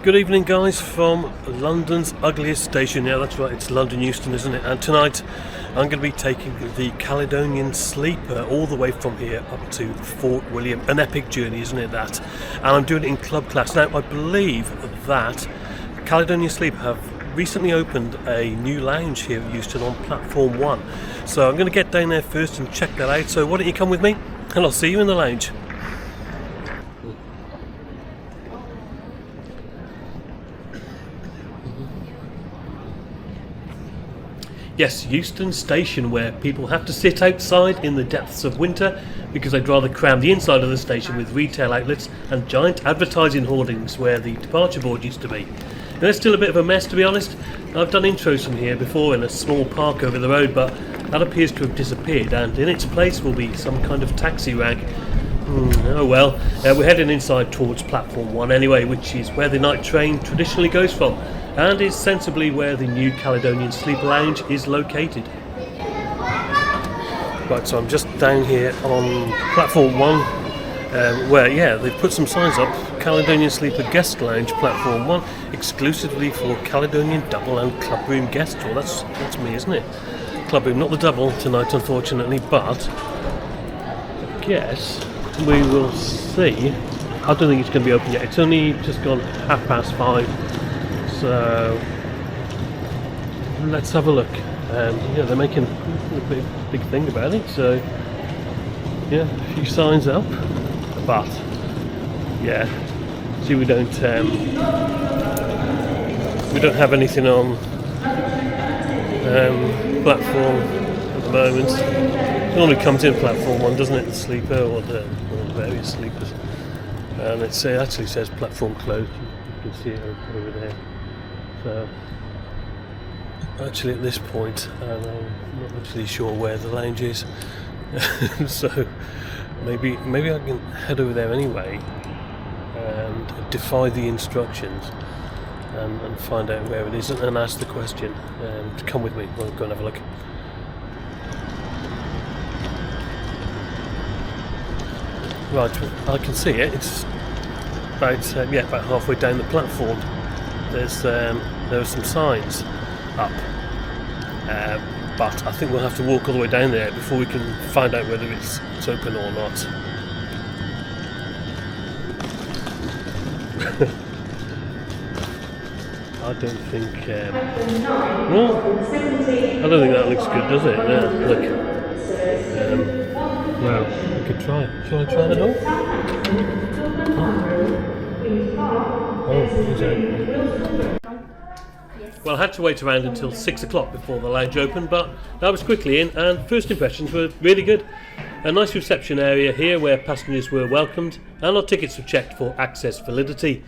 Good evening, guys, from London's ugliest station. Yeah, that's right, it's London Euston, isn't it? And tonight I'm going to be taking the Caledonian Sleeper all the way from here up to Fort William. An epic journey, isn't it, that? And I'm doing it in club class. Now, I believe that Caledonian Sleeper have recently opened a new lounge here at Euston on platform 1. So I'm going to get down there first and check that out. So why don't you come with me and I'll see you in the lounge. Yes, Euston Station, where people have to sit outside in the depths of winter because they'd rather cram the inside of the station with retail outlets and giant advertising hoardings where the departure board used to be. Now, it's still a bit of a mess, to be honest. I've done intros from here before in a small park over the road, but that appears to have disappeared, and in its place will be some kind of taxi rag. Oh well, we're heading inside towards platform 1 anyway, which is where the night train traditionally goes from, and is sensibly where the new Caledonian Sleeper Lounge is located. Right, so I'm just down here on platform 1, where, yeah, they've put some signs up. Caledonian Sleeper Guest Lounge, platform 1, exclusively for Caledonian double and clubroom guests. Well, that's me, isn't it? Clubroom, not the double tonight, unfortunately, but I guess we will see. I don't think it's going to be open yet. It's only just gone 5:30. So let's have a look. Yeah, they're making a big thing about it. So yeah, a few signs up, but yeah, see, we don't have anything on platform at the moment. It normally comes in platform 1, doesn't it? The sleeper or the various sleepers, and it actually says platform closed. You can see it over there. So actually at this point I'm not actually sure where the lounge is. So maybe I can head over there anyway and defy the instructions and find out where it is and ask the question. Come with me, we'll go and have a look. Right, I can see it. It's about halfway down the platform. There are some signs up, but I think we'll have to walk all the way down there before we can find out whether it's open or not. I don't think that looks good, does it? Yeah, look. Well, we could try. Shall I try the door? Oh, okay. Well, I had to wait around until 6 o'clock before the lounge opened, but I was quickly in, and first impressions were really good. A nice reception area here where passengers were welcomed, and our tickets were checked for access validity.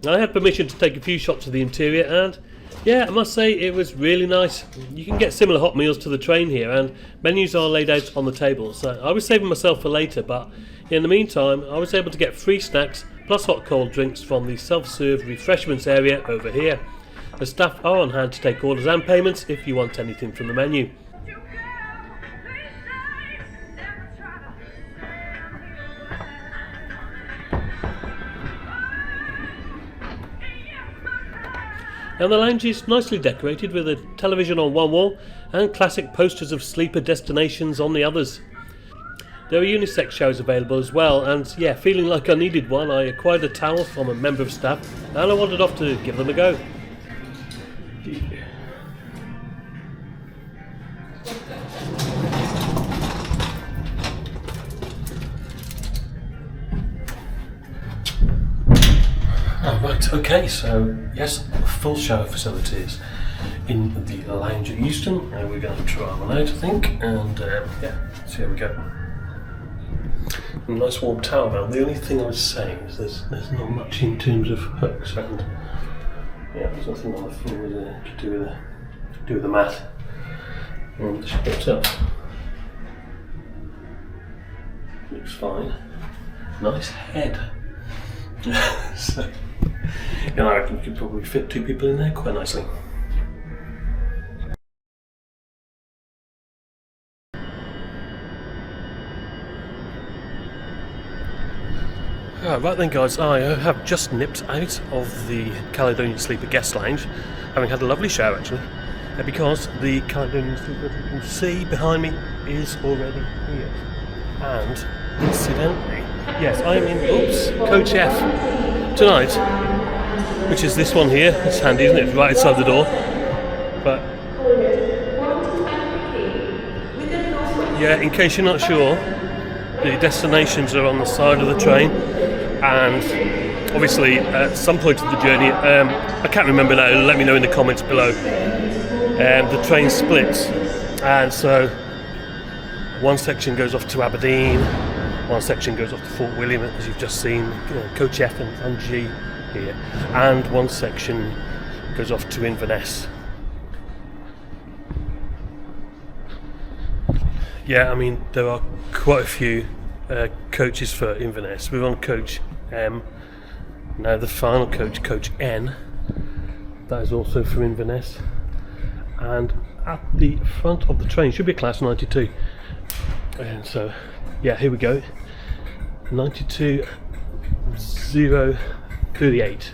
I had permission to take a few shots of the interior, and yeah, I must say it was really nice. You can get similar hot meals to the train here, and menus are laid out on the tables. So I was saving myself for later, but in the meantime I was able to get free snacks plus hot cold drinks from the self-serve refreshments area over here. The staff are on hand to take orders and payments if you want anything from the menu. And the lounge is nicely decorated with a television on one wall and classic posters of sleeper destinations on the others. There are unisex showers available as well, and yeah, feeling like I needed one, I acquired a towel from a member of staff and I wandered off to give them a go. Oh, right, okay, so yes, full shower facilities in the lounge at Euston. Now we're going to try one out, I think, and yeah, so here we go. A nice warm towel now. The only thing I would say is there's not much in terms of hooks, and yeah, there's nothing on the floor there to do with the mat. And the ship itself looks fine. Nice head. So, I reckon you could probably fit 2 people in there quite nicely. Right then guys, I have just nipped out of the Caledonian Sleeper guest lounge, having had a lovely shower actually, because the Caledonian Sleeper, as you can see behind me, is already here. And incidentally, yes, I am in, Coach F tonight, which is this one here. It's handy, isn't it? It's right outside the door. But yeah, in case you're not sure, the destinations are on the side of the train, and obviously at some point of the journey, I can't remember now, let me know in the comments below, the train splits, and so one section goes off to Aberdeen, one section goes off to Fort William, as you've just seen, Coach F and G here, and one section goes off to Inverness. Yeah, I mean, there are quite a few coaches for Inverness. We're on Coach M. Now the final coach, Coach N, that is also for Inverness. And at the front of the train should be class 92. And so, yeah, here we go. 92038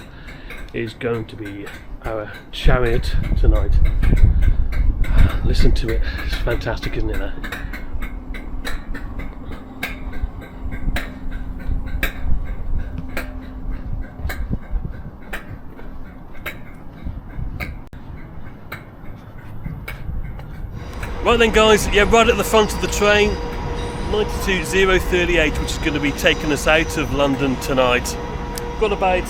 is going to be our chariot tonight. Listen to it, it's fantastic, isn't it? Right then guys, yeah, right at the front of the train, 92038, which is going to be taking us out of London tonight. Got about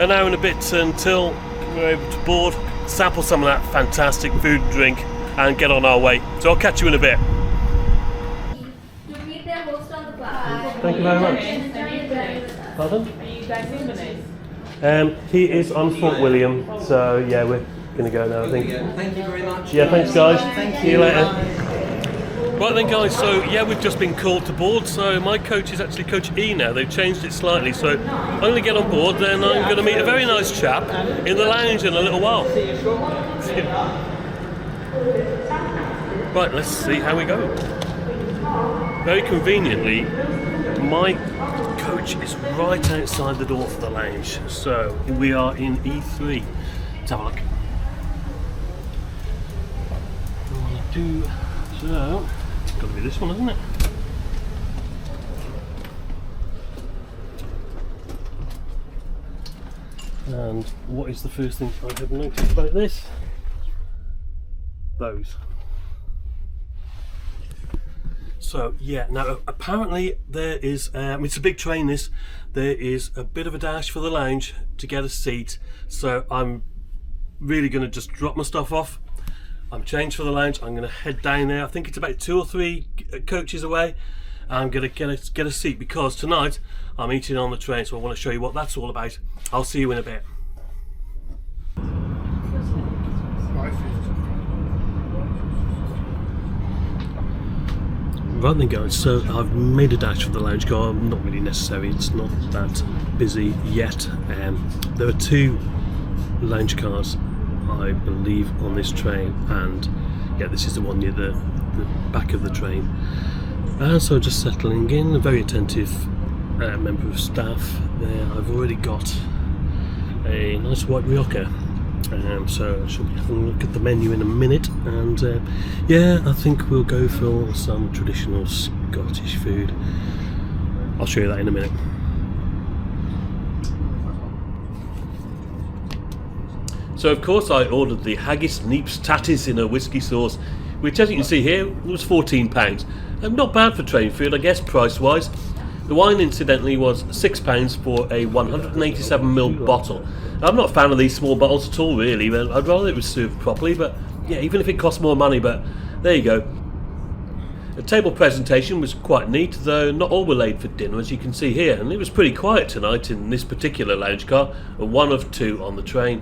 an hour and a bit until we're able to board, sample some of that fantastic food and drink, and get on our way. So I'll catch you in a bit. Thank you very much. Pardon? Are you guys Inverness? He is on Fort William, so yeah, we're going to go now, I think. Thank you very much. Yeah, thanks guys. Thank See you later. Right then guys, so yeah, we've just been called to board, so my coach is actually Coach E now. They've changed it slightly, so I'm going to get on board, then I'm going to meet a very nice chap in the lounge in a little while. Right, let's see how we go. Very conveniently, my coach is right outside the door for the lounge, so we are in E3. Let's have a look. So, it's got to be this one, isn't it? And what is the first thing I have noticed about this? Those. So yeah, now apparently there is, it's a big train this, there is a bit of a dash for the lounge to get a seat, so I'm really going to just drop my stuff off. I'm changed for the lounge, I'm going to head down there. I think it's about 2 or 3 coaches away. I'm going to get a seat because tonight I'm eating on the train, so I want to show you what that's all about. I'll see you in a bit. Right then guys, so I've made a dash for the lounge car. Not really necessary, it's not that busy yet. There are 2 lounge cars, I believe, on this train, and yeah, this is the one near the back of the train. So just settling in, a very attentive member of staff there. I've already got a nice white Rioja, so I shall be having a look at the menu in a minute, and yeah, I think we'll go for some traditional Scottish food. I'll show you that in a minute. So of course I ordered the haggis, neeps, tatties in a whiskey sauce, which as you can see here was £14. Not bad for train food, I guess, price wise. The wine incidentally was £6 for a 187ml bottle. I'm not a fan of these small bottles at all really, but I'd rather it was served properly, but yeah, even if it costs more money, but there you go. The table presentation was quite neat, though not all were laid for dinner as you can see here, and it was pretty quiet tonight in this particular lounge car, and 1 of 2 on the train.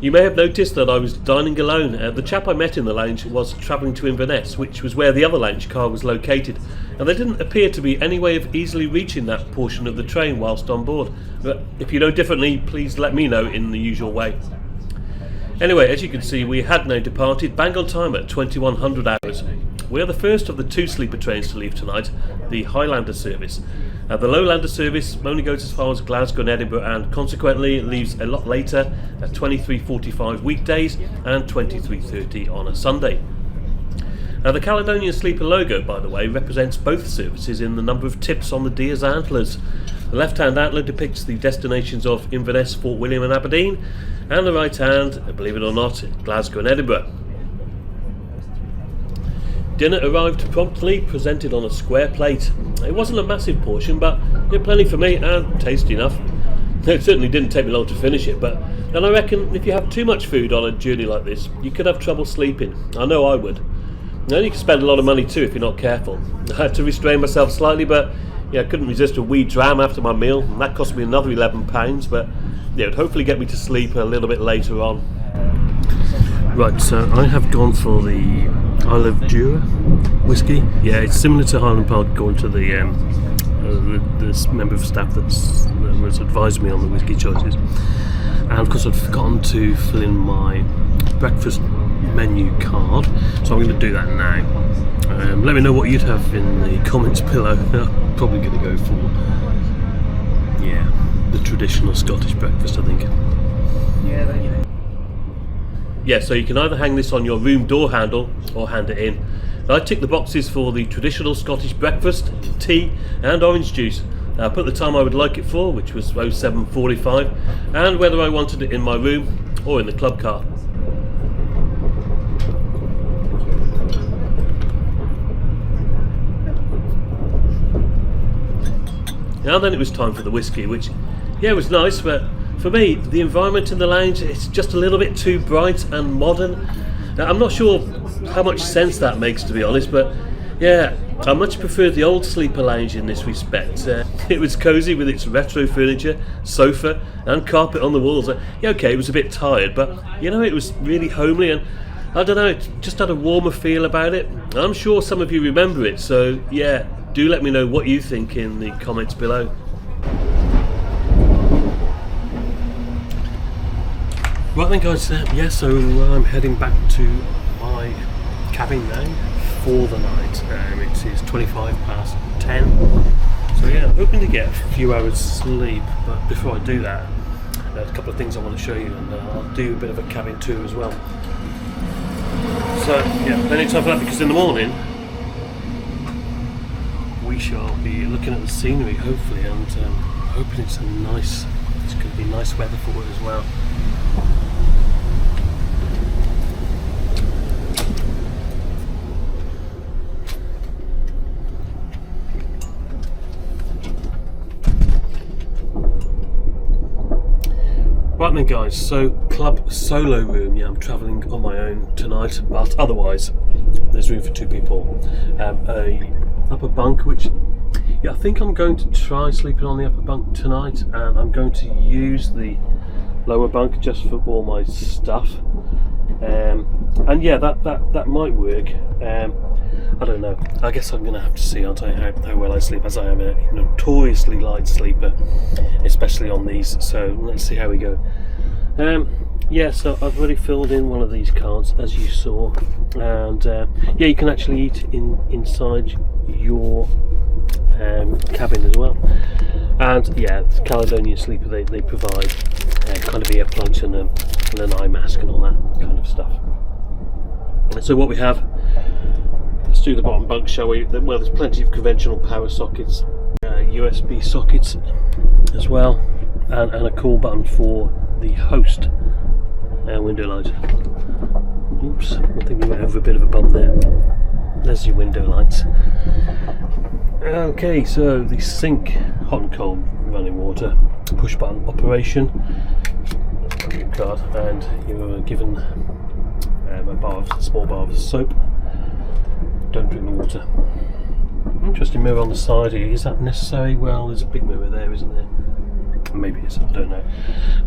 You may have noticed that I was dining alone. The chap I met in the lounge was travelling to Inverness, which was where the other lounge car was located, and there didn't appear to be any way of easily reaching that portion of the train whilst on board. But if you know differently, please let me know in the usual way. Anyway, as you can see, we had now departed, bang on time at 2100 hours. We are the first of the 2 sleeper trains to leave tonight, the Highlander service. The Lowlander service only goes as far as Glasgow and Edinburgh, and consequently it leaves a lot later at 23:45 weekdays and 23:30 on a Sunday. Now, the Caledonian Sleeper logo, by the way, represents both services in the number of tips on the deer's antlers. The left-hand antler depicts the destinations of Inverness, Fort William and Aberdeen, and the right hand, believe it or not, Glasgow and Edinburgh. Dinner arrived promptly, presented on a square plate. It wasn't a massive portion, but plenty for me and tasty enough. It certainly didn't take me long to finish it, but then I reckon if you have too much food on a journey like this, you could have trouble sleeping. I know I would. And you can spend a lot of money too if you're not careful. I had to restrain myself slightly, but I couldn't resist a wee dram after my meal, and that cost me another £11, but it'd hopefully get me to sleep a little bit later on. Right, so I have gone for the Isle of Jura whiskey. Yeah, it's similar to Highland Park, going to this member of staff that was advising me on the whiskey choices. And of course I'd forgotten to fill in my breakfast menu card, so I'm going to do that now. Let me know what you'd have in the comments below. I'm probably going to go for the traditional Scottish breakfast, I think. Yeah, so you can either hang this on your room door handle or hand it in. I ticked the boxes for the traditional Scottish breakfast, tea and orange juice. I put the time I would like it for, which was 07:45, and whether I wanted it in my room or in the club car. Now then, it was time for the whiskey, which was nice, but for me the environment in the lounge, it's just a little bit too bright and modern. Now, I'm not sure how much sense that makes, to be honest, but I much preferred the old Sleeper lounge in this respect. It was cosy with its retro furniture, sofa and carpet on the walls. It was a bit tired, but it was really homely, and I don't know, it just had a warmer feel about it. I'm sure some of you remember it, so do let me know what you think in the comments below. Right then guys, so I'm heading back to my cabin now for the night. It is 10:25. So I'm hoping to get a few hours sleep, but before I do that, there's a couple of things I want to show you, and I'll do a bit of a cabin tour as well. So plenty of time for that, because in the morning we shall be looking at the scenery, hopefully, and hoping it's going to be nice weather for it as well. Right then guys, so club solo room. I'm travelling on my own tonight, but otherwise there's room for two people. A upper bunk, which I think I'm going to try sleeping on the upper bunk tonight, and I'm going to use the lower bunk just for all my stuff. And that might work. I don't know. I guess I'm going to have to see, aren't I, how well I sleep, as I am a notoriously light sleeper, especially on these. So let's see how we go. So I've already filled in one of these cards, as you saw, and you can actually eat inside your cabin as well. And the Caledonian Sleeper, they provide kind of earplugs and an eye mask and all that kind of stuff. And so what we have, let's do the bottom bunk, shall we? Well, there's plenty of conventional power sockets, USB sockets as well, and a call button for the host window light. Oops, I think we went over a bit of a bump there. There's your window lights. Okay, so the sink, hot and cold running water, push button operation, card, and you're given a small bar of soap. Don't drink the water. Interesting mirror on the side here. Is that necessary? Well, there's a big mirror there, isn't there? Maybe it's, I don't know.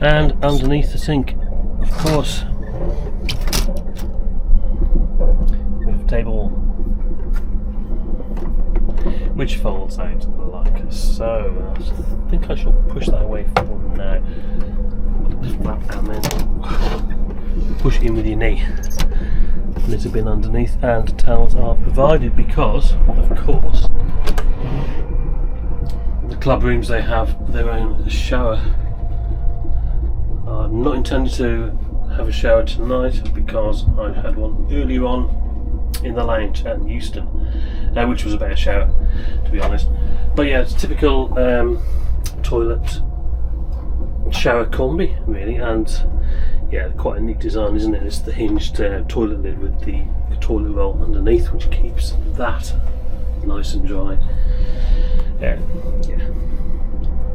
And underneath the sink, of course, we have a table which folds out like so. I think I shall push that away for now. Just wrap and then push it in with your knee. Litter bin underneath, and towels are provided because, of course, the club rooms, they have their own shower. I'm not intending to have a shower tonight because I had one earlier on in the lounge at Euston, which was a better shower, to be honest. But yeah, it's typical toilet shower combi, really, and yeah, quite a neat design, isn't it? It's the hinged toilet lid with the toilet roll underneath, which keeps that nice and dry. Yeah,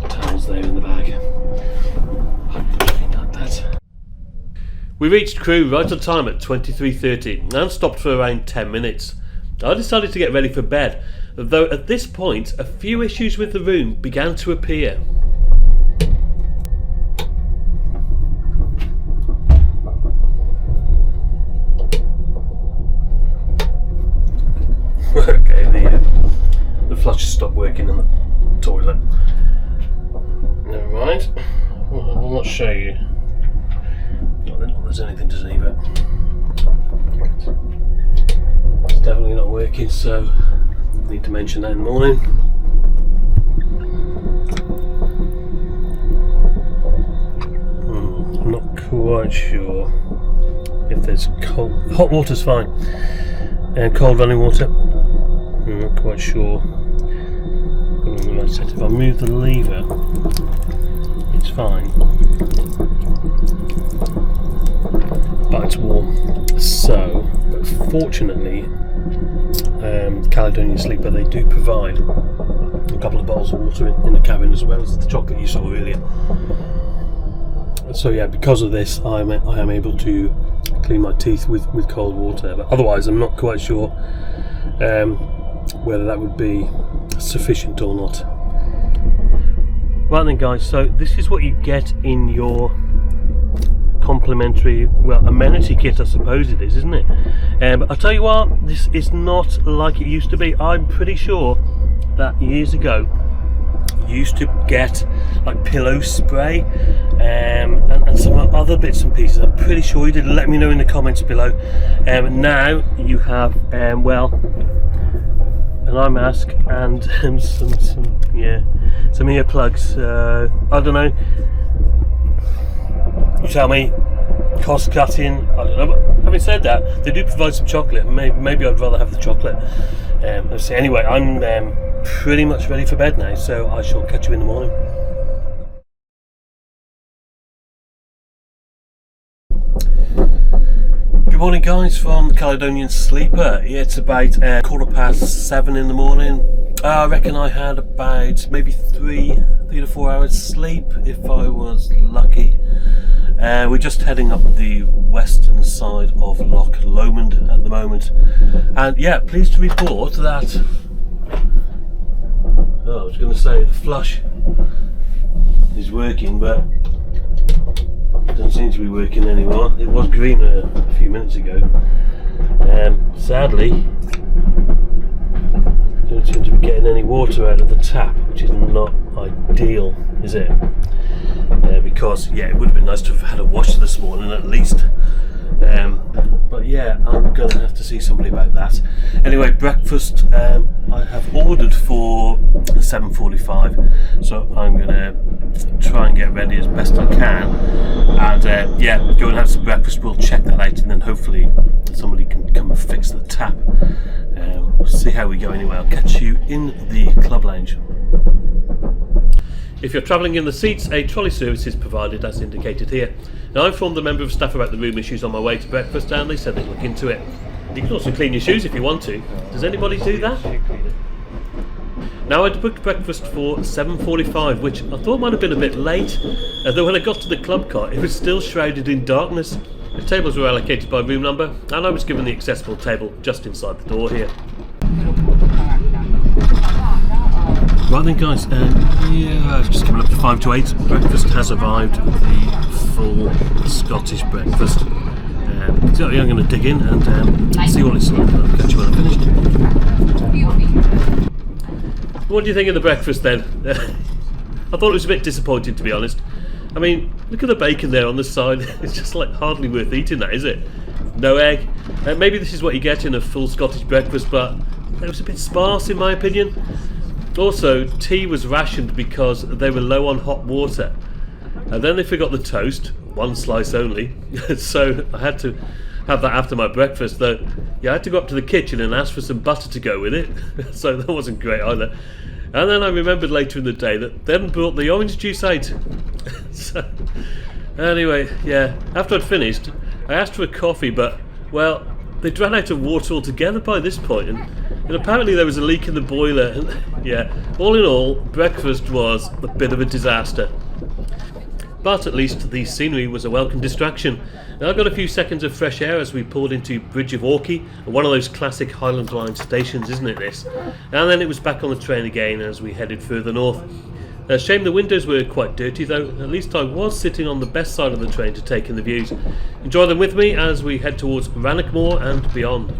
towels there in the bag. We reached Corrour right on time at 23:30 and stopped for around 10 minutes. I decided to get ready for bed, though at this point a few issues with the room began to appear. Okay, the flush has stopped working in the toilet. Never mind. Well, I will not show you. Not that there's anything to see, but it's definitely not working, so I need to mention that in the morning. I'm not quite sure if there's hot water's fine, and cold running water, I'm not quite sure. If I move the lever, it's fine, but it's warm. So, but fortunately, Caledonian Sleeper, they do provide a couple of bottles of water in the cabin, as well as the chocolate you saw earlier. So yeah, because of this, I am able to clean my teeth with cold water. But otherwise, I'm not quite sure whether that would be sufficient or not. Right then, guys, so this is what you get in your complimentary, well, amenity kit, I suppose it is, isn't it? But I'll tell you what, this is not like it used to be. I'm pretty sure that years ago you used to get like pillow spray and some other bits and pieces. I'm pretty sure you did. Let me know in the comments below. Now you have well, an eye mask and some earplugs. I don't know. You tell me. Cost cutting. I don't know. But having said that, they do provide some chocolate. Maybe I'd rather have the chocolate. Let's see. Anyway, I'm pretty much ready for bed now, so I shall catch you in the morning. Good morning, guys, from the Caledonian Sleeper. It's about 7:15 in the morning. I reckon I had about maybe 3 to 4 hours sleep if I was lucky. We're just heading up the western side of Loch Lomond at the moment, and yeah, pleased to report that I was going to say the flush is working, but it doesn't seem to be working anymore. It was green a few minutes ago. Sadly, don't seem to be getting any water out of the tap, which is not ideal, is it? Because yeah, it would have been nice to have had a wash this morning at least. But yeah, I'm going to have to see somebody about that. Anyway, breakfast I have ordered for 7:45, so I'm going to try and get ready as best I can, and yeah, go and have some breakfast. We'll check that out, and then hopefully somebody can come and fix the tap. We'll see how we go anyway. I'll catch you in the club lounge. If you're travelling in the seats, a trolley service is provided as indicated here. Now, I informed the member of staff about the room issues on my way to breakfast, and they said they'd look into it. You can also clean your shoes if you want to. Does anybody do that? Now, I'd booked breakfast for 7:45, which I thought might have been a bit late, although when I got to the club car it was still shrouded in darkness. The tables were allocated by room number, and I was given the accessible table just inside the door here. Right then, guys, yeah, it's just coming up to 5 to 8. Breakfast has arrived, the full Scottish breakfast. So I'm going to dig in and see what it's like. I'll catch you when I'm finished. What do you think of the breakfast then? I thought it was a bit disappointing, to be honest. I mean, look at the bacon there on the side. It's just like hardly worth eating, that, is it? No egg. Maybe this is what you get in a full Scottish breakfast, but it was a bit sparse in my opinion. Also, tea was rationed because they were low on hot water. And then they forgot the toast, one slice only, so I had to have that after my breakfast, though. Yeah, I had to go up to the kitchen and ask for some butter to go with it, so that wasn't great either. And then I remembered later in the day that they hadn't brought the orange juice out. So, anyway, yeah, after I'd finished, I asked for a coffee, but, well, they'd run out of water altogether by this point, and apparently there was a leak in the boiler, and yeah, all in all, breakfast was a bit of a disaster. But at least the scenery was a welcome distraction. And I got a few seconds of fresh air as we pulled into Bridge of Orkney, one of those classic Highland Line stations, isn't it this? And then it was back on the train again as we headed further north. Shame the windows were quite dirty though, at least I was sitting on the best side of the train to take in the views. Enjoy them with me as we head towards Rannoch Moor and beyond.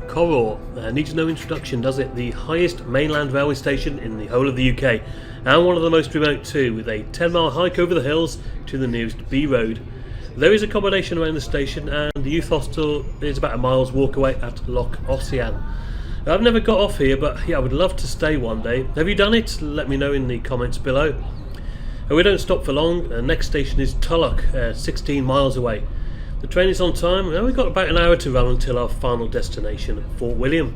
Corrour needs no introduction, does it? The highest mainland railway station in the whole of the UK, and one of the most remote too, with a 10-mile hike over the hills to the nearest B road. There is accommodation around the station, and the youth hostel is about a mile's walk away at Loch Ossian. I've never got off here, but yeah, I would love to stay one day. Have you done it? Let me know in the comments below. And we don't stop for long. The next station is Tulloch, 16 miles away. The train is on time, and we've got about an hour to run until our final destination, Fort William.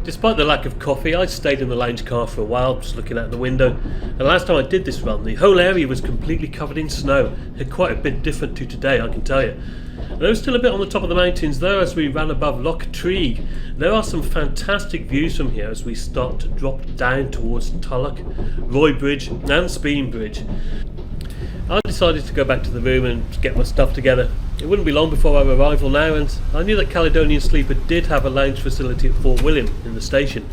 Despite the lack of coffee, I stayed in the lounge car for a while, just looking out the window. And last time I did this run, the whole area was completely covered in snow. Quite a bit different to today, I can tell you. There was still a bit on the top of the mountains though as we ran above Loch Treig. There are some fantastic views from here as we start to drop down towards Tulloch, Roy Bridge and Speen Bridge. I decided to go back to the room and get my stuff together. It wouldn't be long before our arrival now, and I knew that Caledonian Sleeper did have a lounge facility at Fort William in the station,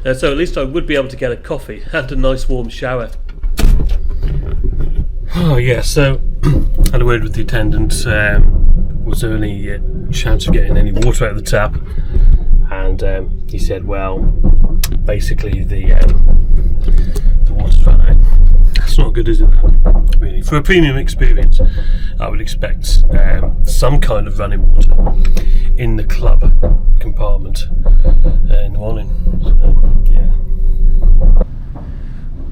so at least I would be able to get a coffee and a nice warm shower. Oh yeah, so I had a word with the attendant. Was there any chance of getting any water out of the tap? And he said, well, basically the water's run out. That's not good, is it? Really, for a premium experience, I would expect some kind of running water in the club compartment in the morning. So, yeah.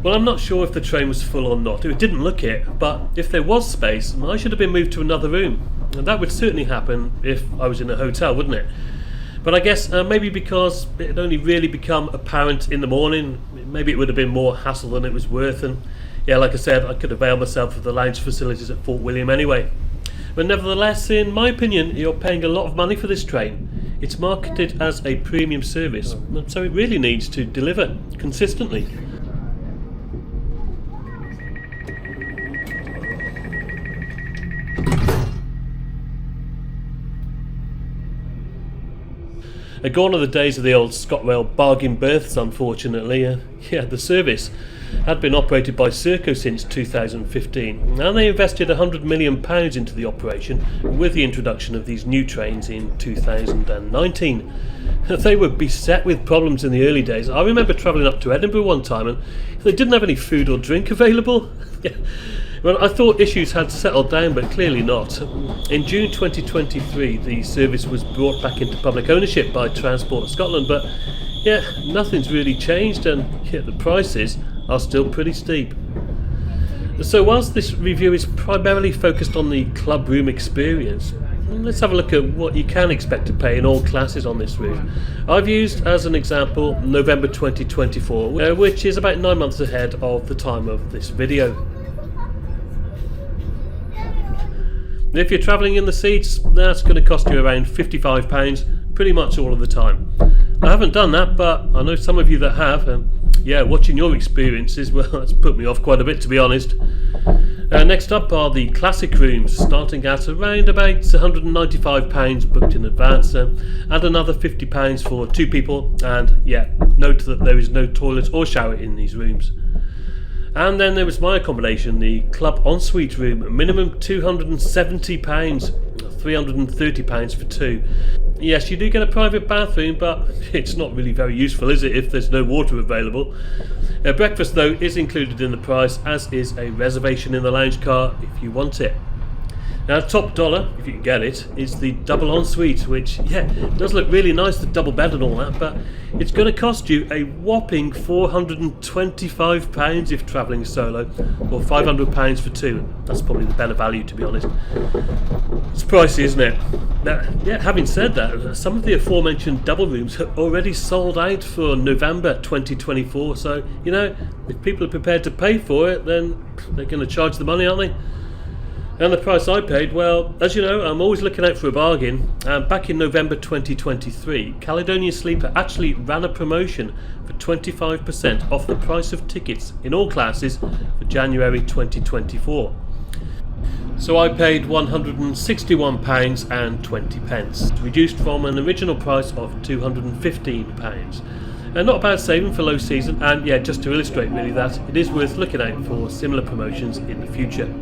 Well, I'm not sure if the train was full or not. It didn't look it, but if there was space, I should have been moved to another room. And that would certainly happen if I was in a hotel, wouldn't it? But I guess maybe because it had only really become apparent in the morning, maybe it would have been more hassle than it was worth. And yeah, like I said, I could avail myself of the lounge facilities at Fort William anyway. But nevertheless, in my opinion, you're paying a lot of money for this train. It's marketed as a premium service, so it really needs to deliver consistently. Gone are the days of the old ScotRail bargain berths, unfortunately. The service had been operated by Serco since 2015, and they invested £100 million into the operation with the introduction of these new trains in 2019. They were beset with problems in the early days. I remember travelling up to Edinburgh one time and they didn't have any food or drink available. Well, I thought issues had settled down, but clearly not. In June 2023, the service was brought back into public ownership by Transport Scotland, but yeah, nothing's really changed, and yeah, the prices are still pretty steep. So whilst this review is primarily focused on the club room experience, let's have a look at what you can expect to pay in all classes on this route. I've used as an example November 2024, which is about 9 months ahead of the time of this video. If you're travelling in the seats, that's going to cost you around £55 pretty much all of the time. I haven't done that, but I know some of you that have. Watching your experiences, well, that's put me off quite a bit, to be honest. Next up are the classic rooms, starting at around about £195 booked in advance, and another £50 for two people, and yeah, note that there is no toilet or shower in these rooms. And then there was my accommodation, the club ensuite room, minimum £270, £330 for two. Yes, you do get a private bathroom, but it's not really very useful, is it, if there's no water available? Breakfast, though, is included in the price, as is a reservation in the lounge car if you want it. Now, top dollar, if you can get it, is the double ensuite, which, yeah, does look really nice, the double bed and all that, but it's going to cost you a whopping £425 if travelling solo, or £500 for two. That's probably the better value, to be honest. It's pricey, isn't it? Now, yeah, having said that, some of the aforementioned double rooms are already sold out for November 2024, so, you know, if people are prepared to pay for it, then they're going to charge the money, aren't they? And the price I paid, well, as you know, I'm always looking out for a bargain. Back in November 2023, Caledonian Sleeper actually ran a promotion for 25% off the price of tickets in all classes for January 2024. So I paid £161.20, reduced from an original price of £215. Not a bad saving for low season, and yeah, just to illustrate really that, it is worth looking out for similar promotions in the future.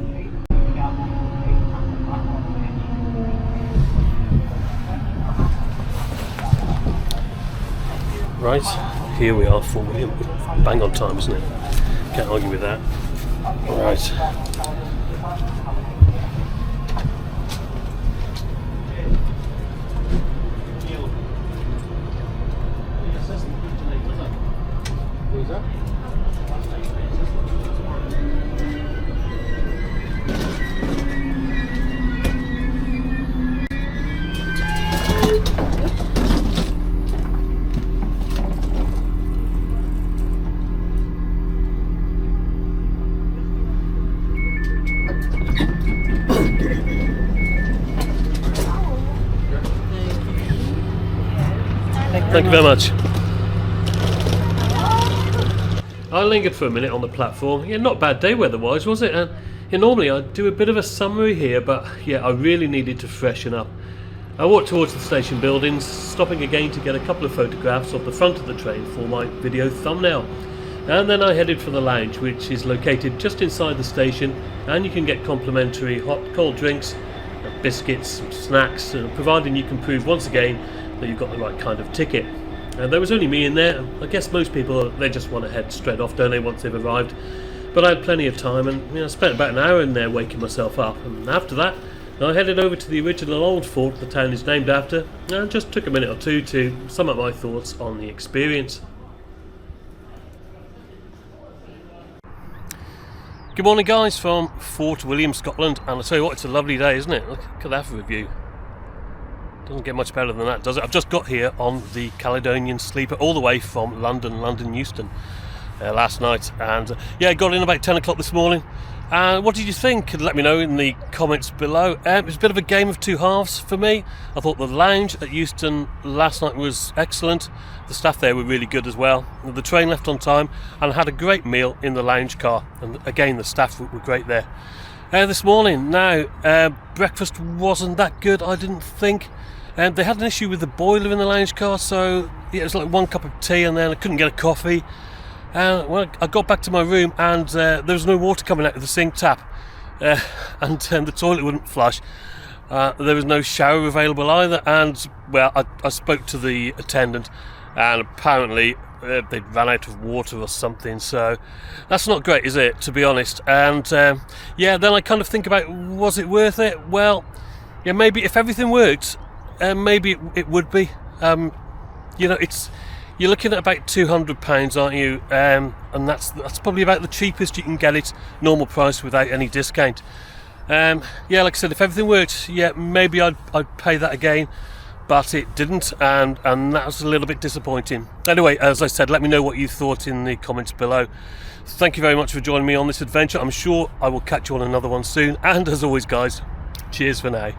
Right, here we are, Fort William. Bang on time, isn't it? Can't argue with that. Right. Who's that? Thank you very much. I lingered for a minute on the platform. Yeah, not bad day weather-wise, was it? And Yeah, normally I do a bit of a summary here, but yeah, I really needed to freshen up. I walked towards the station buildings, stopping again to get a couple of photographs of the front of the train for my video thumbnail. And then I headed for the lounge, which is located just inside the station, and you can get complimentary hot, cold drinks, biscuits, snacks, providing you can prove once again that you've got the right kind of ticket. There was only me in there. I guess most people, they just want to head straight off, don't they, once they've arrived. But I had plenty of time, and I spent about an hour in there waking myself up. And after that, I headed over to the original old fort the town is named after, and just took a minute or two to sum up my thoughts on the experience. Good morning, guys, from Fort William, Scotland. And I tell you what, it's a lovely day, isn't it? Look at that for a view. Doesn't get much better than that, does it? I've just got here on the Caledonian Sleeper all the way from London Euston last night, and yeah, got in about 10 o'clock this morning. What did you think? Let me know in the comments below. It was a bit of a game of two halves for me. I thought the lounge at Euston last night was excellent. The staff there were really good as well. The train left on time, and I had a great meal in the lounge car, and again the staff were great there. This morning, now, breakfast wasn't that good, I didn't think. They had an issue with the boiler in the lounge car, so yeah, it was like one cup of tea and then I couldn't get a coffee. Well, I got back to my room, and there was no water coming out of the sink tap, and the toilet wouldn't flush. There was no shower available either, and well, I spoke to the attendant, and apparently they'd run out of water or something, so that's not great, is it, to be honest? And yeah, then I kind of think about, was it worth it? Well, yeah, maybe if everything worked, maybe it would be. You know, you're looking at about £200, aren't you? And that's probably about the cheapest you can get it, normal price without any discount. Yeah, like I said, if everything worked, yeah, maybe I'd pay that again, but it didn't, and that was a little bit disappointing. Anyway, as I said, let me know what you thought in the comments below. Thank you very much for joining me on this adventure. I'm sure I will catch you on another one soon, and as always, guys, cheers for now.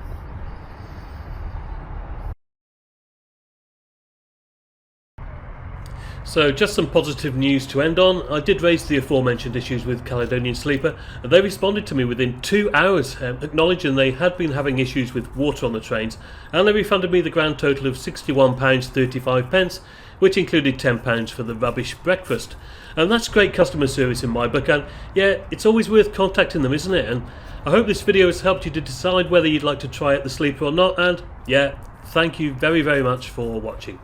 So just some positive news to end on. I did raise the aforementioned issues with Caledonian Sleeper, and they responded to me within 2 hours, acknowledging they had been having issues with water on the trains, and they refunded me the grand total of £61.35, which included £10 for the rubbish breakfast. And that's great customer service in my book, and yeah, it's always worth contacting them, isn't it? And I hope this video has helped you to decide whether you'd like to try out the Sleeper or not, and yeah, thank you very, very much for watching.